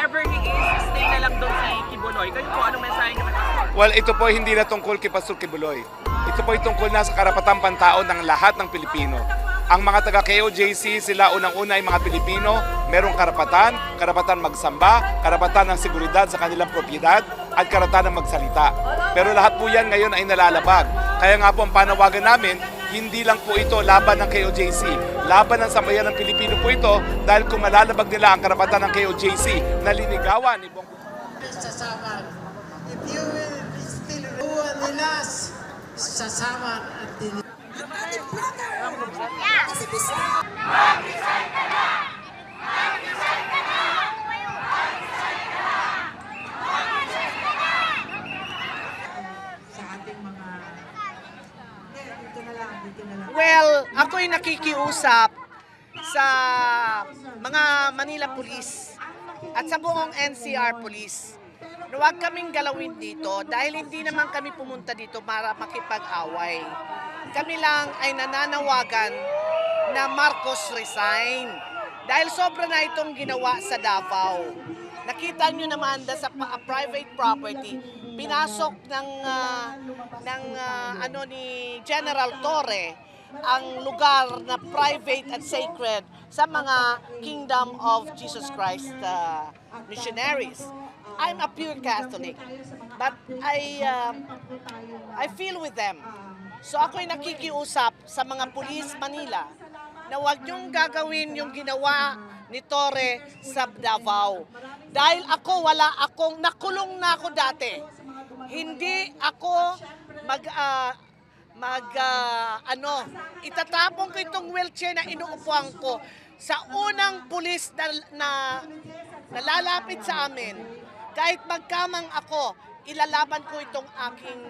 wherever he is, stay na lang doon si Kibuloy. Kayo po, anong mensahe niyo kay Pastor? Well, ito po hindi na tungkol kay Pastor Kibuloy. Ito po ay tungkol na sa karapatang pantao ng lahat ng Pilipino. Ang mga taga KOJC, sila unang-una ay mga Pilipino, merong karapatan magsamba, karapatan ng seguridad sa kanilang propiedad, at karapatan ng magsalita. Pero lahat po yan ngayon ay nalalabag. Kaya nga po ang panawagan namin, hindi lang po ito laban ng KOJC. Laban ng sambayan ng Pilipino po ito dahil kung malalabag nila ang karapatan ng KOJC na linigawan ni Bong Sasaman. If you will still ruin in us, sasaman at din. Sa ating mga... Dito na lang. Well, ako'y nakikiusap sa mga Manila Police at sa buong NCR Police na huwag kaming galawin dito dahil hindi naman kami pumunta dito para makipag-away. Kami lang ay nananawagan na Marcos resign dahil sobra na itong ginawa sa Davao. Nakita nyo naman sa private property, pinasok ni General Torre ang lugar na private at sacred sa mga Kingdom of Jesus Christ missionaries. I'm a pure Catholic, but I feel with them. So ako'y nakikiusap sa mga Police Manila na huwag niyong gagawin yung ginawa ni Torre sa Davao. Dahil nakulong na ako dati. Hindi ako itatapon ko itong wheelchair na inuupuan ko sa unang pulis na lalapit sa amin. Kahit magkamang ako, ilalaban ko itong aking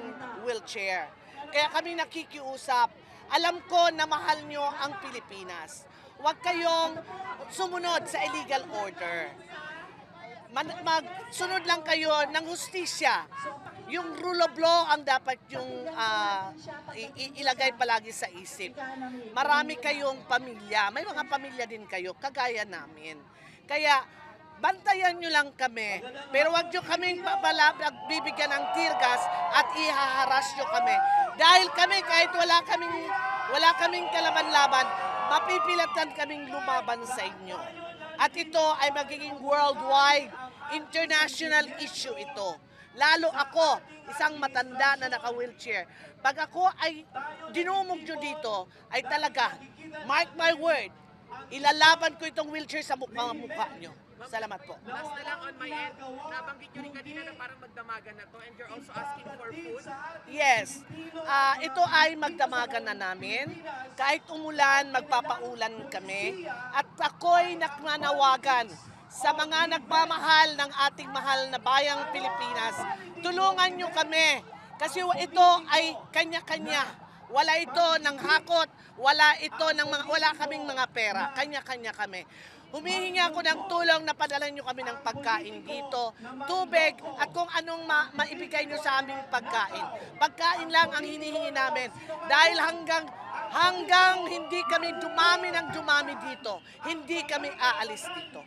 wheelchair. Kaya kami nakikiusap. Alam ko na mahal nyo ang Pilipinas. Huwag kayong sumunod sa illegal order. Magsunod lang kayo ng hustisya. Yung rule of law ang dapat yung ilagay palagi sa isip. Marami kayong pamilya. May mga pamilya din kayo, kagaya namin. Kaya, bantayan nyo lang kami. Pero wag nyo kaming bibigyan ng tear gas at ihaharas nyo kami. Dahil kami, kahit wala kaming kalaban-laban, mapipilatan kaming lumaban sa inyo. At ito ay magiging worldwide, international issue ito. Lalo ako, isang matanda na naka-wheelchair. Pag ako ay dinumog nyo dito, ay talaga, mark my word, ilalaban ko itong wheelchair sa mukha nyo. Salamat po. Last na lang on my end, nabanggit nyo rin kanina na parang magdamagan na to and you're also asking for food. Yes. Ito ay magdamagan na namin. Kahit umulan, magpapaulan kami. At ako'y nanawagan sa mga nagmamahal ng ating mahal na bayang Pilipinas. Tulungan nyo kami. Kasi ito ay kanya-kanya. Wala ito ng hakot. Wala kaming mga pera. Kanya-kanya kami. Humihingi ako ng tulong na padala nyo kami ng pagkain dito, tubig, at kung anong maibigay nyo sa aming pagkain. Pagkain lang ang hinihingi namin. Dahil hanggang hindi kami dumami dito, hindi kami aalis dito.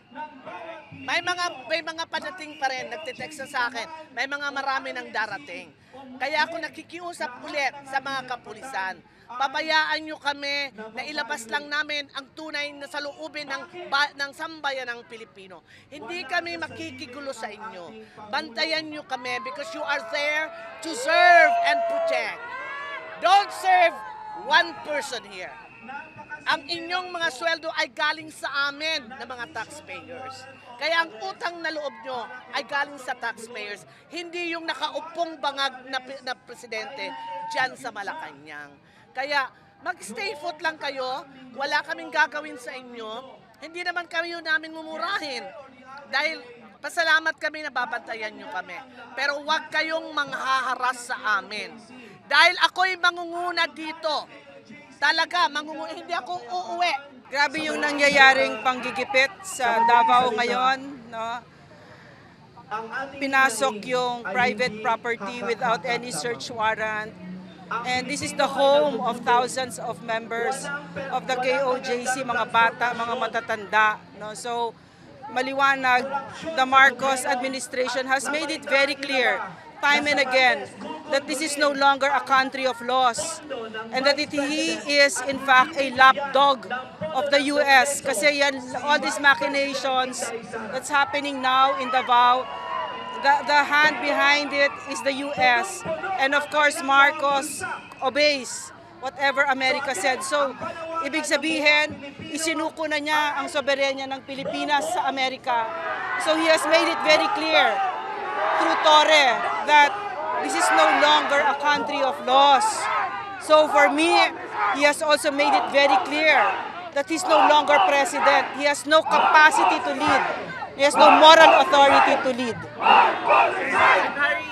May mga padating pa rin, nagtitext sa akin, may mga marami nang darating. Kaya ako nakikiusap ulit sa mga kapulisan. Pabayaan nyo kami na ilabas lang namin ang tunay na saloobin ng sambayan ng Pilipino. Hindi kami makikigulo sa inyo. Bantayan nyo kami because you are there to serve and protect. Don't serve one person here. Ang inyong mga sweldo ay galing sa amin na mga taxpayers. Kaya ang utang na loob nyo ay galing sa taxpayers. Hindi yung nakaupong bangag na presidente dyan sa Malacanang. Kaya mag-stay put lang kayo, wala kaming gagawin sa inyo, hindi naman kayo namin mumurahin. Dahil pasalamat kami na babantayan nyo kami. Pero huwag kayong manghaharas sa amin. Dahil ako'y mangunguna dito. Talaga, hindi ako uuwi. Grabe yung nangyayaring panggigipit sa Davao ngayon, no? Pinasok yung private property without any search warrant. And this is the home of thousands of members of the KOJC, mga bata, mga matatanda. No? So, maliwanag, the Marcos administration has made it very clear time and again that this is no longer a country of laws and that he is in fact a lapdog of the US. Kasi yan, all these machinations that's happening now in Davao, the hand behind it is the US. And of course, Marcos obeys whatever America said. So, ibig sabihin, isinuko na niya ang soberenya ng Pilipinas sa Amerika. So he has made it very clear through Torre that this is no longer a country of laws. So for me, he has also made it very clear that he's no longer president. He has no capacity to lead. He has no moral authority to lead. Harry,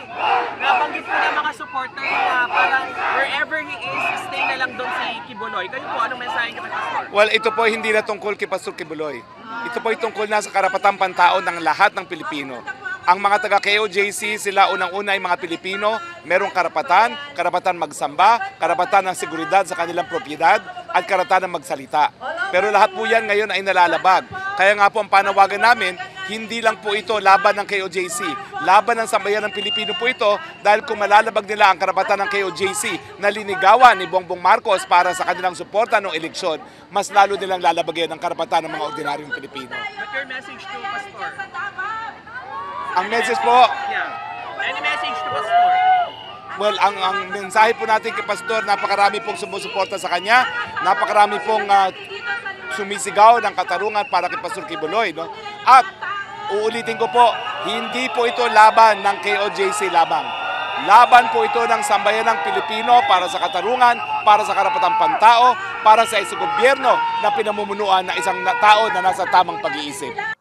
nabanggit po ng mga supporter na parang wherever he is, stay na lang doon si Kibuloy. Kayo po, anong mensahe niyo kay Pastor? Well, ito po hindi na tungkol kay Pastor Kibuloy. Ito po ay tungkol na sa karapatang pantao ng lahat ng Pilipino. Ang mga taga-KOJC, sila unang-una ay mga Pilipino, merong karapatan magsamba, karapatan ng seguridad sa kanilang propiedad, at karapatan magsalita. Pero lahat po yan ngayon ay nalalabag. Kaya nga po ang panawagan namin, hindi lang po ito laban ng KOJC. Laban ng sambayan ng Pilipino po ito dahil kung malalabag nila ang karapatan ng KOJC na linigawan ni Bongbong Marcos para sa kanilang suporta ng eleksyon, mas lalo nilang lalabagyan ang karapatan ng mga ordinaryong Pilipino. But your message to Pastor? Ang message po, Yeah. Any message to Pastor? well, ang mensahe po natin kay Pastor, napakarami pong sumusuporta sa kanya, napakarami pong sumisigaw ng katarungan para kay Pastor Kibuloy, no? At uulitin ko po, hindi po ito laban ng KOJC lamang. Laban po ito ng sambayan ng Pilipino para sa katarungan, para sa karapatang pantao, para sa isang gobyerno na pinamumunuan na isang tao na nasa tamang pag-iisip.